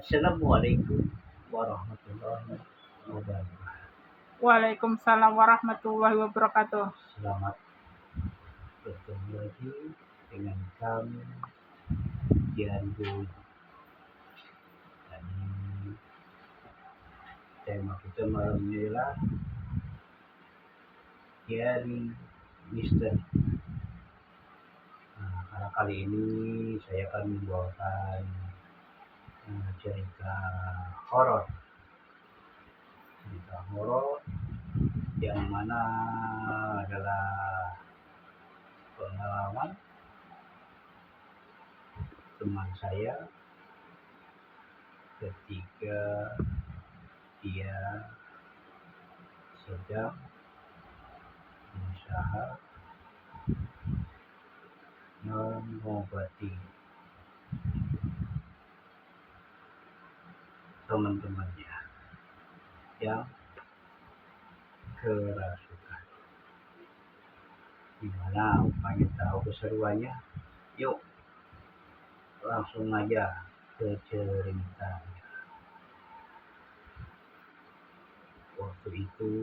Assalamualaikum warahmatullahi wabarakatuh. Waalaikumsalam warahmatullahi wabarakatuh. Selamat bertemu lagi dengan kami di hari ini. Dan tema kita malam ini adalah Diari Misteri. Karena kali ini saya akan membawakan cerita horor yang mana adalah pengalaman teman saya ketika dia sedang berusaha mengobati teman-temannya yang kerasukan. Gimana pengen tahu keseruannya? Yuk langsung aja ke ceritanya. Waktu itu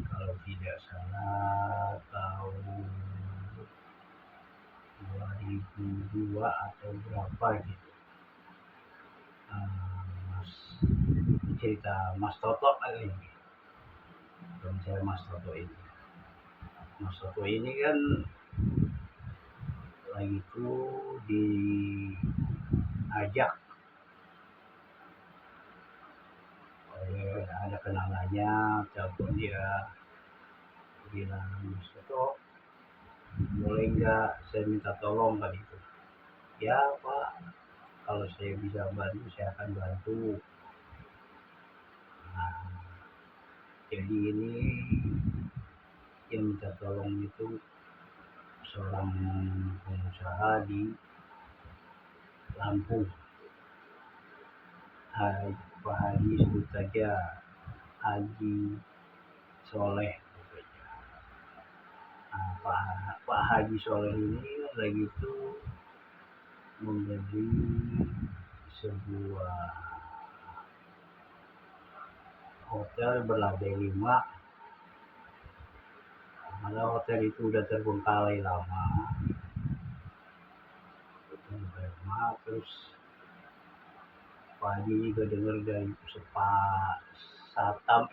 kalau tidak salah tahun 2002 atau berapa gitu. Cerita Mas Toto lagi. Teman saya Mas Toto ini. Mas Toto ini kan lagi itu diajak oleh ada kenalannya, telepon dia bilang, Mas Toto boleh nggak saya minta tolong kan itu. Ya Pak, kalau saya bisa bantu saya akan bantu. Jadi ini yang minta tolong itu seorang pengusaha di Lampung. Pak Haji, sebut saja Haji Soleh. Pak Haji Soleh ini lagi itu membeli sebuah hotel berlantai 5. Malah hotel itu udah terbengkalai lama. Terus Pak Haji juga dengar dari Satpam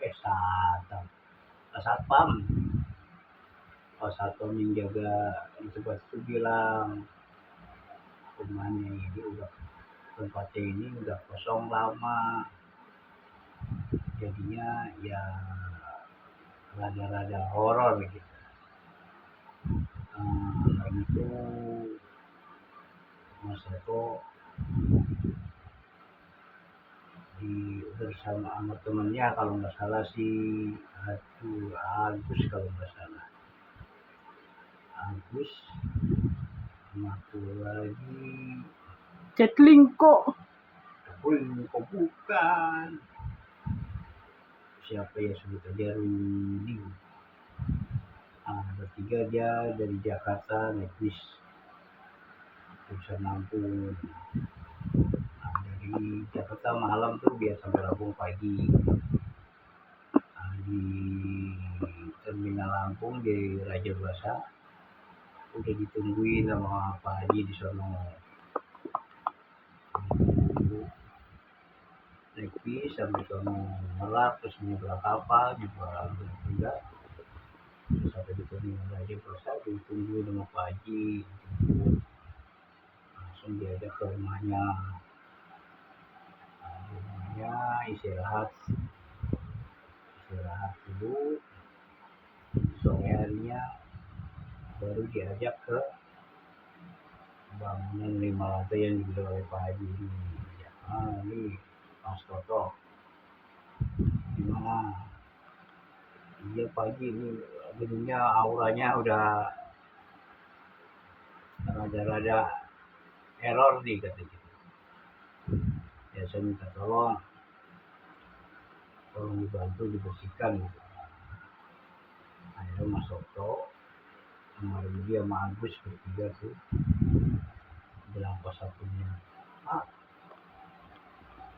yang jaga di tempat itu bilang rumahnya ini tempatnya ini udah kosong lama, jadinya ya rada-rada horor gitu. Lagi itu Mas Eko bersama sama temennya, kalau nggak salah si Agus, kalau nggak salah Agus sama lagi Cetlingko. kok bukan siapa ya, sebut aja Rudi. Bertiga dia dari Jakarta naik bis jurusan Lampung. Dari Jakarta malam tuh biar sampai Lampung pagi. Di terminal Lampung di Raja Basa udah ditungguin sama Pak Haji di sono. Naik bis sampai sono ngelap, terus nyebrang kapal juga enggak. Terus sampai di terminal Raja Basa ditungguin sama Pak Haji. Langsung diajak ke rumahnya. Istirahat dulu, sore harinya baru diajak ke bangunan 5 lantai yang dibeli oleh Pak Haji ini. Ini Mas Toto gimana? Iya Pak Haji, ini gedungnya auranya udah rada-rada error nih katanya. Ya saya minta tolong dibantu dibersihkan gitu. Akhirnya Mas Toto sama dia sama Agus bertiga tuh bilang pas satunya, Pak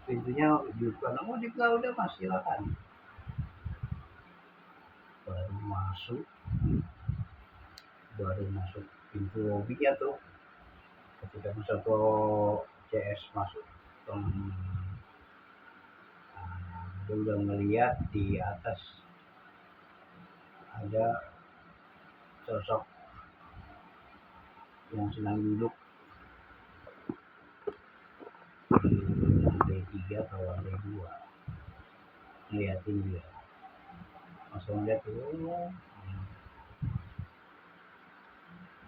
pintunya dibuka, mau dibuka udah mas silakan. Baru masuk pintu lobbynya tuh, ketika masuk ke CS masuk, dia udah melihat di atas ada sosok yang sedang duduk di lantai 3 atau lantai 2 ngeliatin dia. Langsung lihat tuh,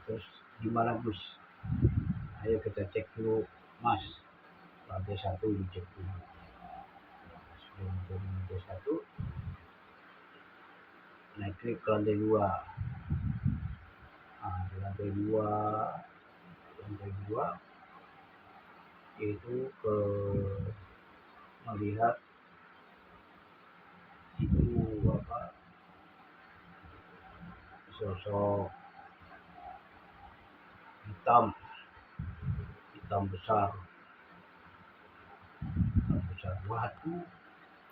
terus gimana Gus, ayo kita cek dulu mas, lantai 1 dicek dulu. Sebelum turun lantai 1 naik ke lantai 2. Nah, di lantai 2 itu ke melihat itu apa, sosok hitam besar. Waduh,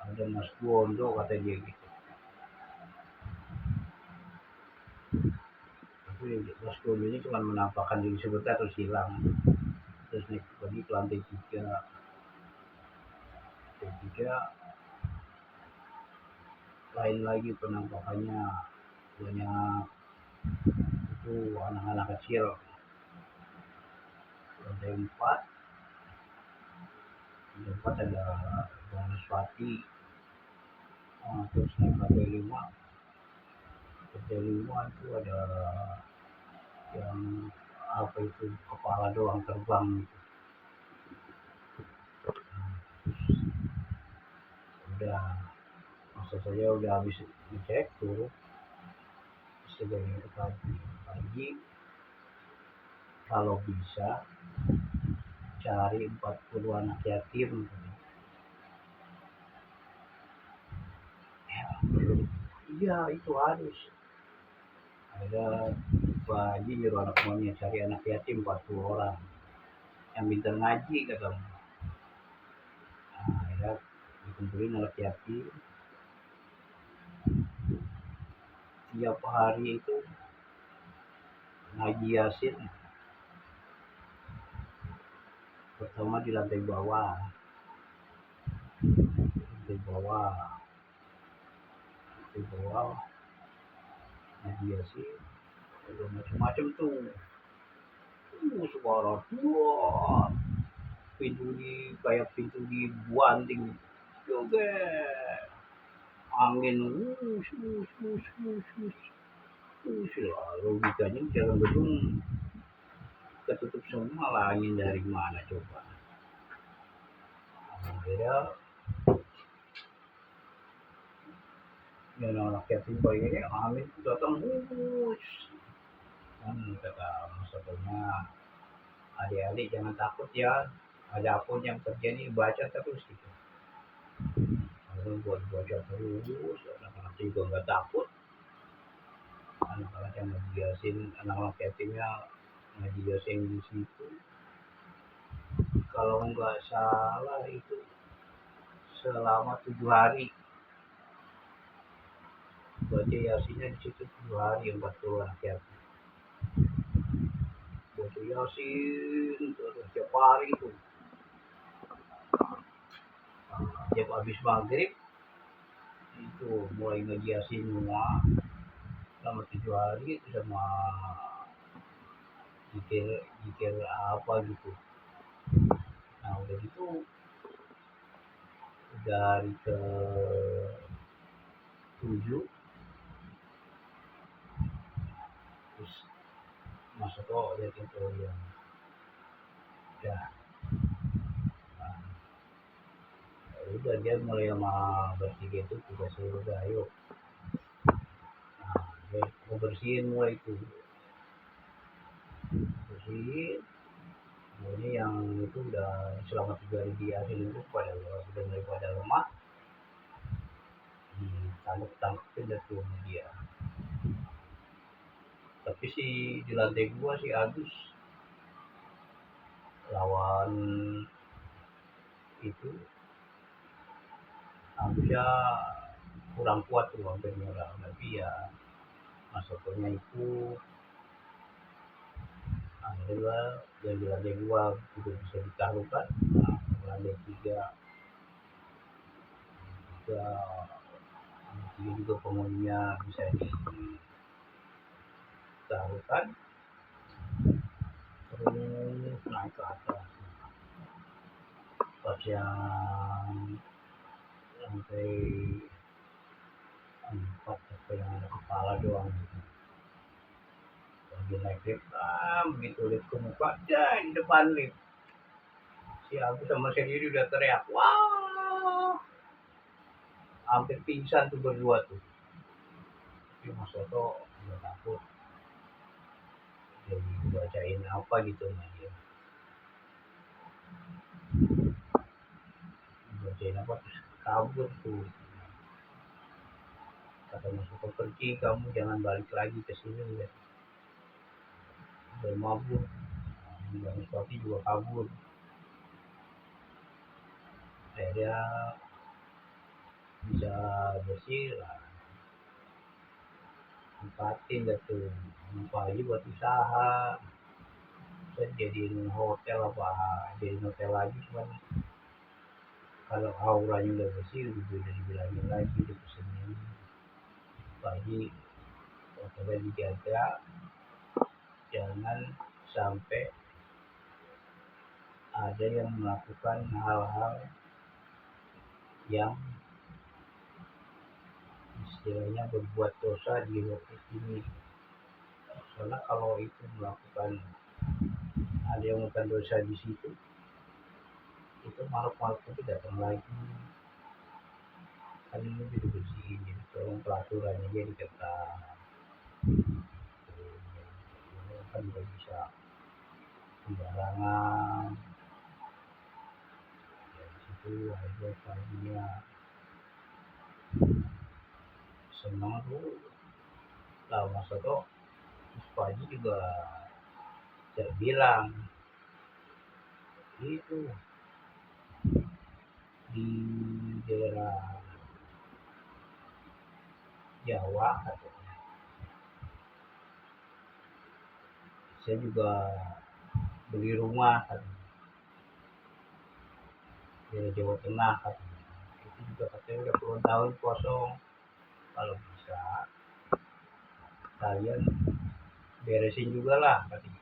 ada Mas Bondo kata dia gitu. Tapi Mas Bondo ini cuma menampakkan diri sebentar terus hilang. Terus naik lagi ke lantai 3. Lain lagi penampakannya, banyak itu anak-anak kecil. Lantai 4 ada Banaspati. Terus naik lantai 5 itu ada yang apa itu, kepala doang terbang gitu. Udah, maksud saya udah habis ngecek tuh, sebagai pagi kalau bisa cari 40 anak yatim. Iya itu harus ada. Pak Haji nyuruh anak buahnya cari anak yatim 40 orang yang pintar ngaji kata. Nah, ya dikumpulin anak yatim tiap hari itu ngaji Yasin. Pertama di lantai bawah ngaji Yasin, ada macam-macam tuh. Suara wah, kayak pintu dibanting juga, angin logikanya jalan gedung ketutup semua lah, angin dari mana coba. Akhirnya anak yatim ini angin datang kan, kata maksudnya adik-adik jangan takut ya, ada apapun yang terjadi baca terus gitu. Lalu buat baca terus, anak-anak juga nggak takut. Anak-anak yang ngebiasin, anak-anak yatimnya ngebiasin di situ. Kalau nggak salah itu selama 7 hari. Baca Yasinnya di situ 7 hari, 40 anak yatim. Baca Yasin terus tiap hari itu. Tiap habis maghrib itu mulai ngaji Yasin semua selama 7 hari itu, sama zikir apa gitu. Nah udah gitu, udah hari ke 7 terus masuk lihat itu yang udah, udah dia mulai sama bertiga itu juga suruh udah ayo, dia mau bersihin mulai itu, bersihin. Ini yang itu udah selama 3 hari di hasil itu udah mulai pada lemah, ditangkepin dari tuh dia. Tapi si di lantai 2 si Agus lawan itu Agusnya kurang kuat tuh hampir nyerah, tapi ya Mas Sotonya itu akhirnya yang di lantai 2 udah bisa ditaruhkan. Nah, lantai 3 juga juga penghuninya bisa ditaruhkan, terus naik ke atas pas yang lantai 4 sampai yang ada kepala doang gitu. Lagi naik lift, begitu lift ke muka, dan di depan lift si Agus sama sendiri udah teriak, wah, hampir pingsan tuh berdua tuh. Tapi Mas Soto udah takut, jadi bacain apa gitu nah dia bacain apa terus kabur tuh. Kata Mas Soto, pergi kamu, jangan balik lagi ke sini ya, udah mabuk. Bang Sofi juga kabur. Akhirnya bisa bersih lah, tempatin dah tuh pagi buat usaha. Saya jadiin hotel apa, jadiin hotel lagi, cuman kalau auranya udah bersih udah dibilangin lagi dipesenin pagi hotelnya dijaga, jangan sampai ada yang melakukan hal-hal yang istilahnya berbuat dosa di hotel ini. Soalnya kalau itu melakukan, ada yang melakukan dosa di situ, itu makhluk-makhluk itu datang lagi. Kan ini udah dibersihin, jadi tolong peraturannya dia diketat. Kan nggak bisa sembarangan. Dari situ aja paginya senang tuh. Lah Mas Soto pagi juga saya bilang itu di daerah Jawa katanya. Saya juga beli rumah katanya, di Jawa Tengah katanya. Itu juga katanya udah puluhan tahun kosong. Kalau bisa kalian beresin juga lah katanya.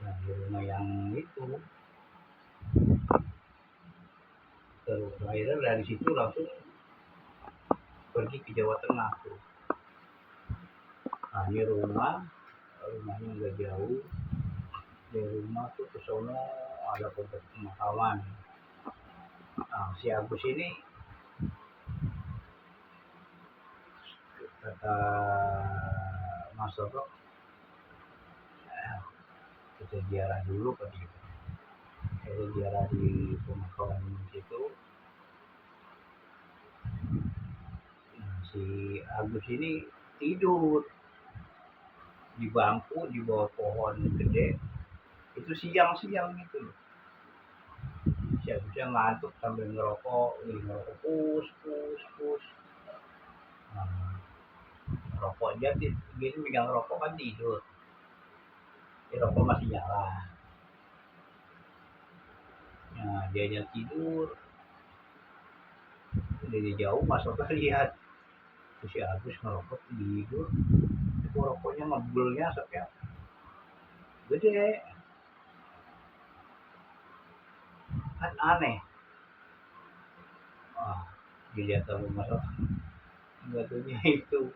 Nah di rumah yang itu, terus akhirnya dari situ langsung pergi ke Jawa Tengah tuh. Nah ini rumahnya nggak jauh. Di rumah tuh ke sono ada komplek pemakaman. Nah si Agus ini kata Mas Toto, kita ziarah dulu kan gitu. Kita ziarah di pemakaman situ. Nah, si Agus ini tidur di bangku di bawah pohon gede. Itu siang-siang gitu loh. Si Agusnya ngantuk sambil ngerokok, ngerokok pus pus pus. Nah, rokok aja dia megang rokok kan tidur. Di rokok masih nyala. Nah, dia tidur. Dari jauh masuk ke lihat si Agus ngerokok tidur. Itu rokoknya ngebulnya sampai gede, kan aneh. Wah, dilihat sama masuk batunya itu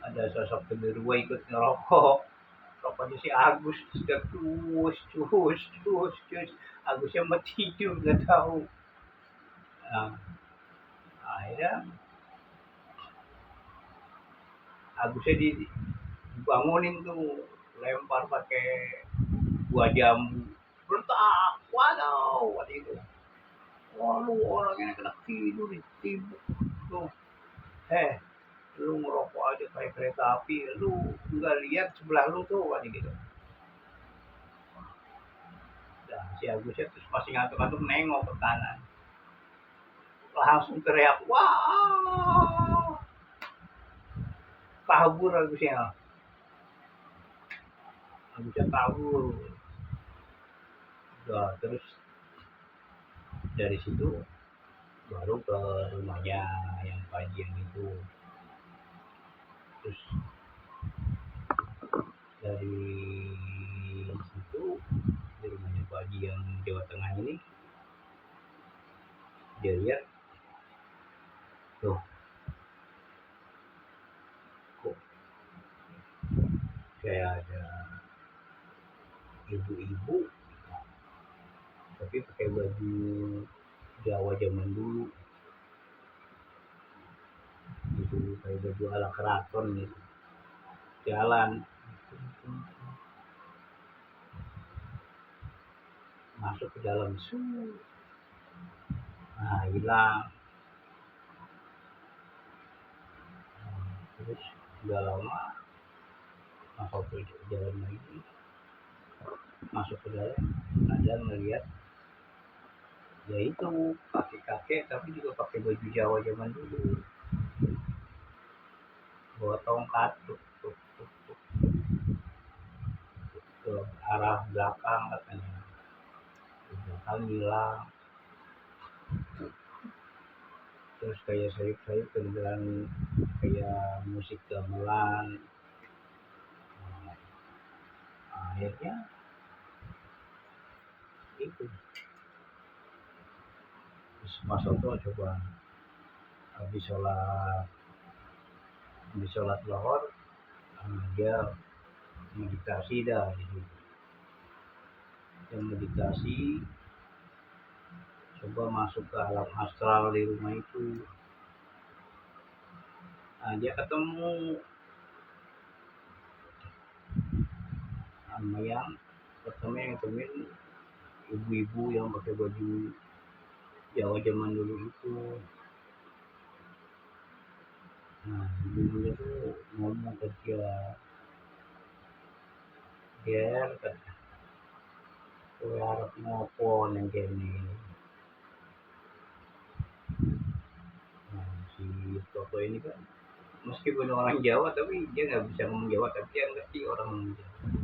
ada sosok kedua ikut ngerokok. Rokoknya si Agus sudah cus. Agusnya mau tidur nggak tahu. Nah, akhirnya Agusnya dibangunin tuh, lempar pakai buah jambu, berontak, waduh, waktu itu. Wah lu orang ini kena tidur ditibuk tuh. Lu ngerokok aja kayak kereta api, lu nggak lihat sebelah lu tuh, waktu gitu. si Agusnya terus masih ngantuk-ngantuk nengok ke kanan, langsung teriak wah, kabur Agusnya kabur. Udah, terus dari situ baru ke rumahnya yang Pajian itu. Terus dari situ di rumahnya Paji yang Jawa Tengah ini dia lihat tuh kok kayak ada ibu-ibu tapi pakai baju Jawa zaman dulu itu, kayak baju ala keraton gitu, jalan masuk ke dalam nah hilang. Terus udah lama masuk ke jalan lagi, masuk ke dalam ada melihat ya itu kakek-kakek tapi juga pakai baju Jawa zaman dulu, bawa tongkat ke arah belakang katanya, di belakang hilang. Terus kayak sayup-sayup kedengeran kayak musik gamelan. Akhirnya itu Mas Soto coba habis sholat lohor, dia meditasi dah di situ. Dia meditasi, coba masuk ke alam astral di rumah itu. Nah, dia ketemu sama yang temen ibu-ibu yang pakai baju Jawa zaman dulu itu. Nah, ibunya tuh ngomong ke dia, "Ger, kowe arep ngopo ning kene?" Nah, si Toto ini kan meskipun orang Jawa tapi dia nggak bisa ngomong Jawa, tapi dia ngerti orang Jawa.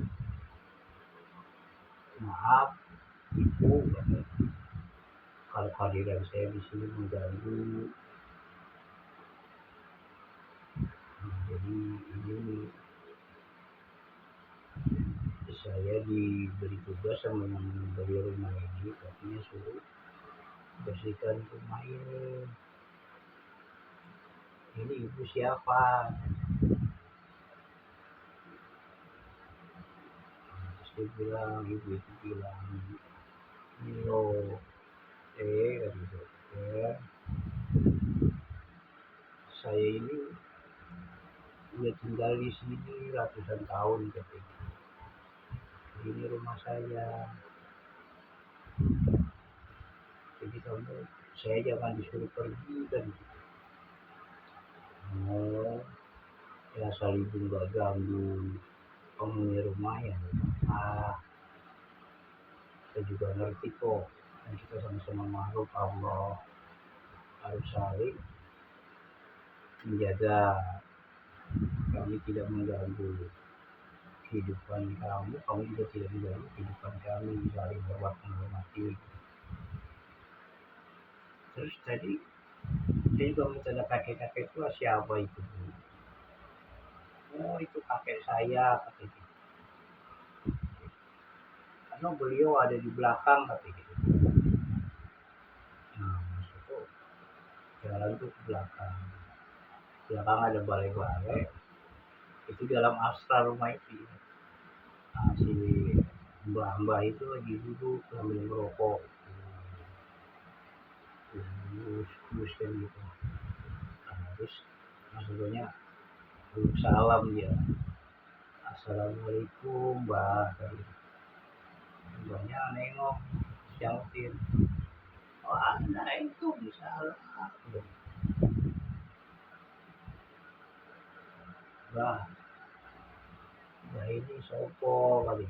"Maaf, Ibu, kalau kehadiran saya di sini mengganggu. Jadi ini saya diberi tugas sama yang membeli rumah ini, katanya suruh bersihkan rumah ini. Ini ibu siapa?" Terus dia bilang, ibu itu bilang, "Ini loh, gitu. Ya, saya ini udah tinggal di sini ratusan tahun katanya. Ini rumah saya. Jadi saya jangan disuruh pergi kan." Oh, ya asal ibu nggak ganggu penghuni rumah ya. Saya juga ngerti kok. Dan kita sama-sama makhluk Allah, harus saling menjaga. Kami tidak mengganggu kehidupan kamu, kamu juga tidak mengganggu kehidupan kami, saling berbuat menghormati. Terus tadi saya juga minta kakek-kakek itu siapa itu? Oh, itu kakek saya katanya. Karena beliau ada di belakang katanya. Nah, maksudnya jalan tuh ke belakang. Belakang ada balai-balai. Itu dalam astral rumah itu. Nah, si mbah-mbah itu lagi duduk sambil merokok. Terus kan gitu. Nah, terus maksudnya salam dia. "Assalamualaikum, Mbah." Mbahnya nengok, syautin, "Waalaikumsalam." "Mbah, ini sopo kali?"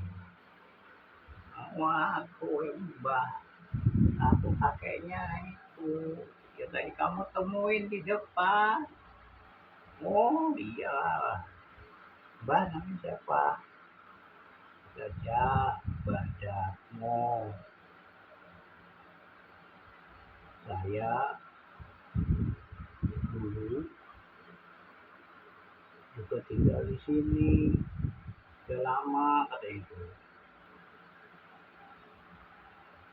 wah aku mbah, aku kakeknya itu ya tadi kamu temuin di depan. Oh iya, mbah namanya siapa? Jajak Badakmo. Saya dulu juga tinggal di sini udah lama kata itu,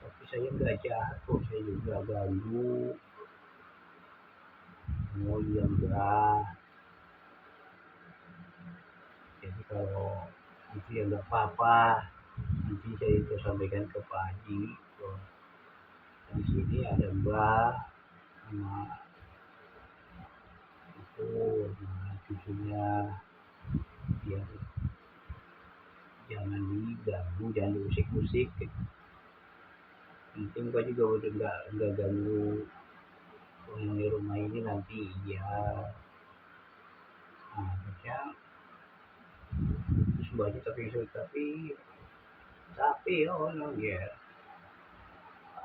tapi saya nggak jahat kok, saya juga ganggu. Oh iya enggak, jadi kalau itu ya nggak apa-apa, nanti saya itu sampaikan ke Pak Haji. Oh, di sini ada Mbah sama itu sama cucunya, biar jangan diganggu, jangan diusik-usik. Penting gua juga udah nggak ganggu penghuni rumah ini nanti. Iya, nah harusnya terus mbaknya tapi oh no ya,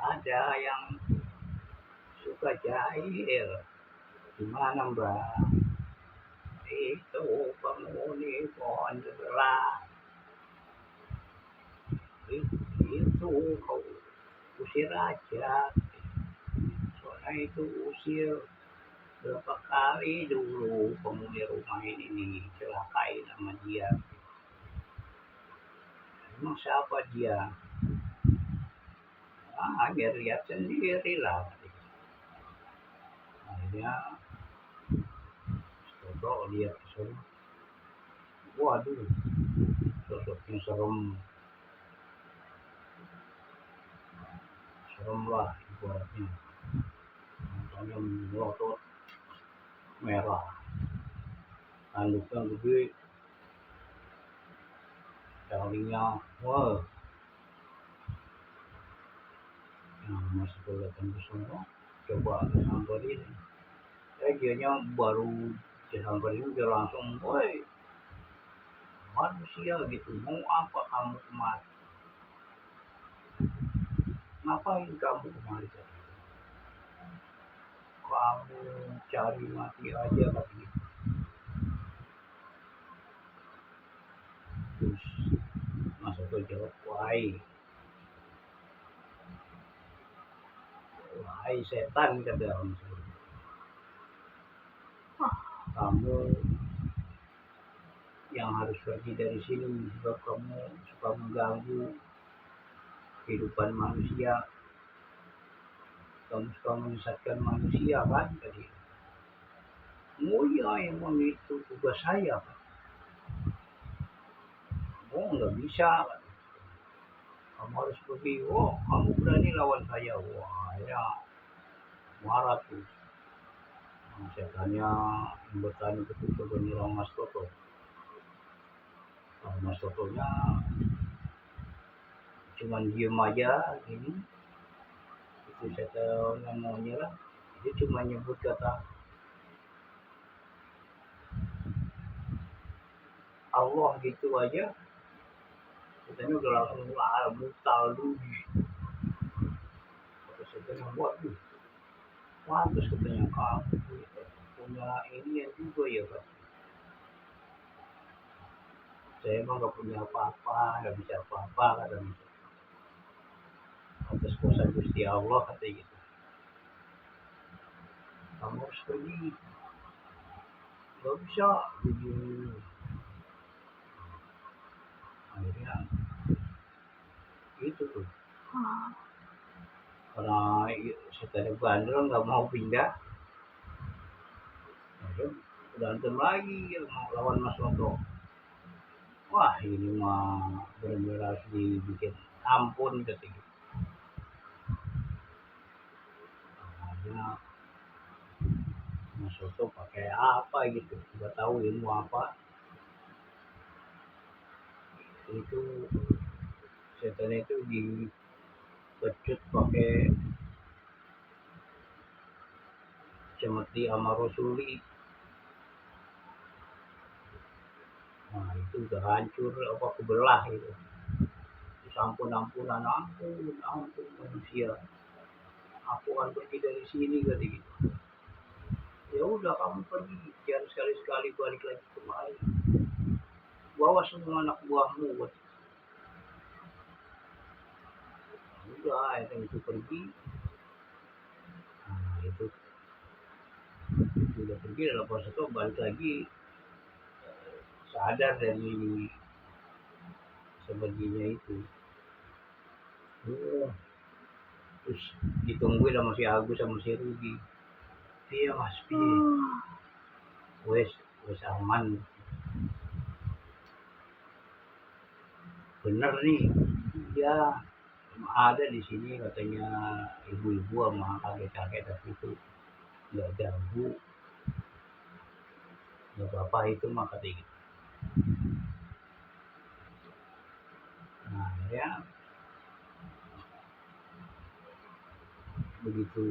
ada yang suka jahil. Gimana mbak? Itu penghuni pohon sebelah itu kau usir aja, soalnya itu usir berapa kali dulu penghuni rumah ini celakain sama dia. Emang siapa dia? Biar lihat sendiri lah. Akhirnya Toto lihat kesana, waduh sosoknya serem, serem lah ibaratnya, matanya melotot merah, tanduknya gede, talinya wah. Nah masih kelihatan kesana, coba samperin, dianya baru disamperin udah langsung woi manusia gitu, mau apa kamu kemari, ngapain kamu kemari, kamu cari mati aja katanya. Terus masuk ke jawab, wahai setan kata orang, kamu yang harus pergi dari sini sebab kamu suka mengganggu kehidupan manusia, kamu suka menyesatkan manusia kan tadi. Oh iya emang itu tugas saya kan. Oh nggak bisa kan, kamu harus pergi. Oh kamu berani lawan saya, wah ya marah tuh. Nah, setannya yang bertanya ketika menyerang Mas Toto. Nah, Mas Totonya cuman diem aja gini, itu setan yang mau nyerang, dia cuma nyebut kata Allah gitu aja, katanya udah langsung brutal dulu. Kata setan, waduh pantas katanya kamu punya ini juga ya kan, saya emang gak punya apa-apa, gak bisa apa-apa katanya, atas kuasa Gusti Allah katanya gitu, kamu harus pergi, gak bisa begini. Akhirnya itu tuh, karena setan bandel gak mau pindah, berantem lagi mau lawan Mas Loto. Wah ini mah benar-benar harus dibikin ampun katanya. Akhirnya Mas Loto pakai apa gitu, nggak tahu ilmu apa itu, setan itu dipecut pakai cemeti sama Rosuli. Nah itu udah hancur apa kebelah itu, ampun-ampunan, ampun, ampun manusia, aku akan pergi dari sini kata gitu. Ya udah kamu pergi, jangan sekali-sekali balik lagi kemari. Bawa semua anak buahmu. Udah akhirnya itu pergi. Nah, itu udah pergi dalam proses itu balik lagi sadar dari sepertinya itu. Oh, terus ditungguin sama si Agus sama si Rudy. Iya mas, piye? Wes aman. Bener nih. Ya, ada di sini katanya ibu-ibu sama kakek-kakek, tapi itu nggak ganggu, nggak apa-apa itu mah katanya gitu. Nah ya begitu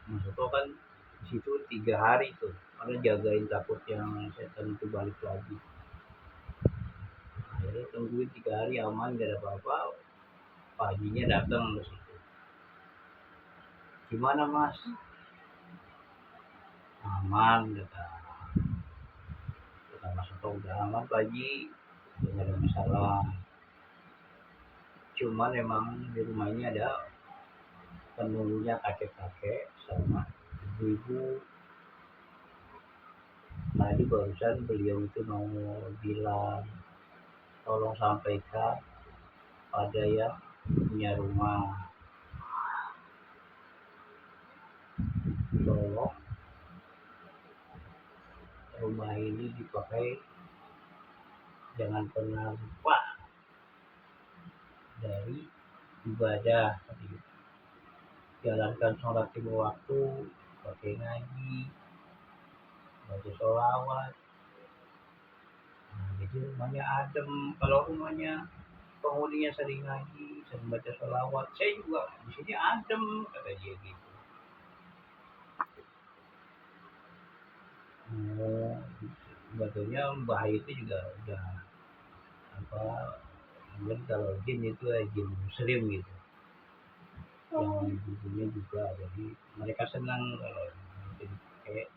masuk kan di situ 3 hari tuh karena jagain takut yang setan itu balik lagi. Akhirnya tungguin 3 hari aman gak ada apa-apa. Paginya datang ke situ. Gimana mas? Aman kata Mas Oto, udah aman pagi, nggak ada masalah. Cuman emang di rumah ini ada penunggunya kakek-kakek sama ibu-ibu. Tadi barusan beliau itu mau bilang tolong sampaikan pada yang punya rumah, tolong rumah ini dipakai, jangan pernah lupa dari ibadah, jalankan sholat 5 waktu, pakai ngaji, baca sholawat. Nah, jadi rumahnya adem. Kalau rumahnya penghuninya sering ngaji, sering baca sholawat, saya juga di sini adem kata dia gitu. Sebetulnya Mbah itu juga udah apa, mungkin kalau jin itu jin muslim gitu, yang ibunya juga, jadi mereka senang kalau jadi kayak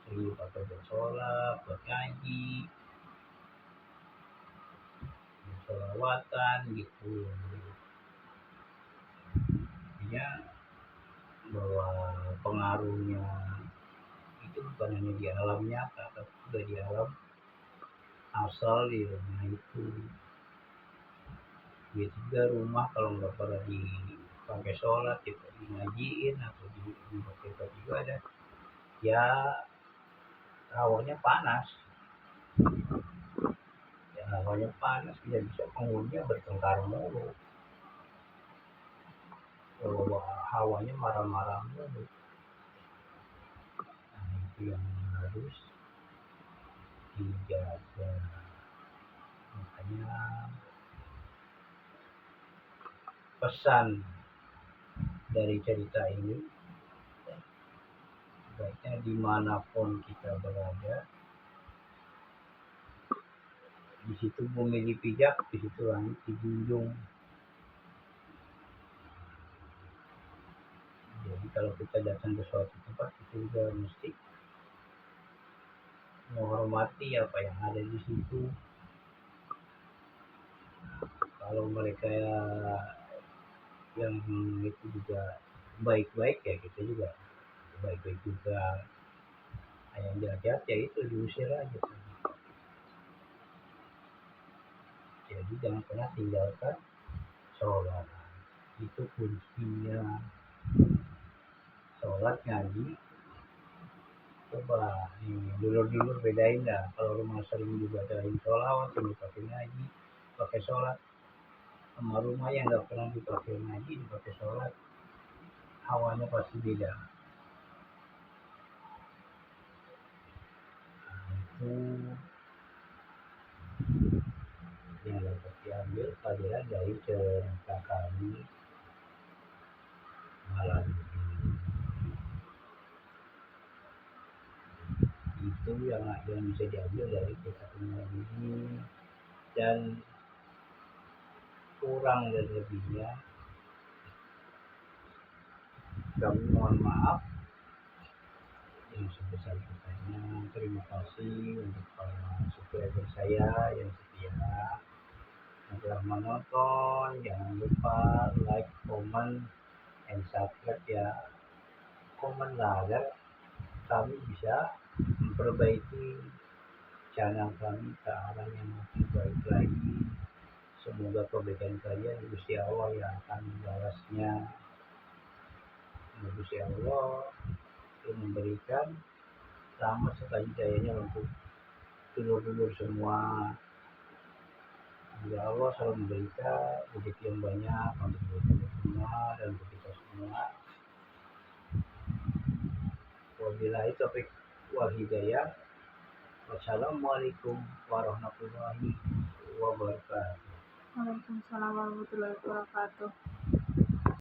sering pakai bersolat, buat ngaji, sholawatan gitu. Artinya bahwa pengaruhnya itu bukan hanya di alam nyata, tapi juga di alam asal di rumah itu. Gitu juga rumah kalau nggak pernah dipakai sholat, gitu, ngajiin atau dipakai juga ada, ya hawanya panas. Ya hawanya panas, bisa penghuninya bertengkar mulu. Kalau hawanya marah-marah mulu. Nah, itu yang harus dijaga. Makanya pesan dari cerita ini, baiknya dimanapun kita berada, di situ bumi dipijak, di situ langit dijunjung. Jadi kalau kita datang ke suatu tempat, kita juga mesti menghormati apa yang ada di situ. Kalau mereka yang itu juga baik-baik, ya kita juga baik-baik juga. Yang jahat ya itu diusir aja. Jadi jangan pernah tinggalkan sholat, itu kuncinya. Sholat, ngaji, coba dulur-dulur bedain dah. Kalau rumah sering dibacain sholawat, sering dipakai ngaji, pakai sholat, sama rumah yang nggak pernah dipakai ngaji, dipakai sholat, hawanya pasti beda. Nah, itu yang dapat diambil pelajaran dari cerita kami malam ini. Itu yang bisa diambil dari cerita kami malam ini. Dan dan kurang dan lebihnya kami mohon maaf yang sebesar-besarnya. Terima kasih untuk para subscriber saya yang setia yang telah menonton. Jangan lupa like, comment, and subscribe ya. Komen lah agar kami bisa memperbaiki channel kami ke arah yang lebih baik lagi. Semoga kebaikan kalian Gusti Allah yang akan membalasnya. Gusti Allah yang memberikan rahmat serta hidayahnya untuk dulur-dulur semua. Semoga Allah selalu memberikan rezeki yang banyak untuk dulur-dulur semua dan untuk kita semua. Wabillahi taufiq wal hidayah. Wassalamualaikum warahmatullahi wabarakatuh. Waalaikumsalam warahmatullahi wabarakatuh.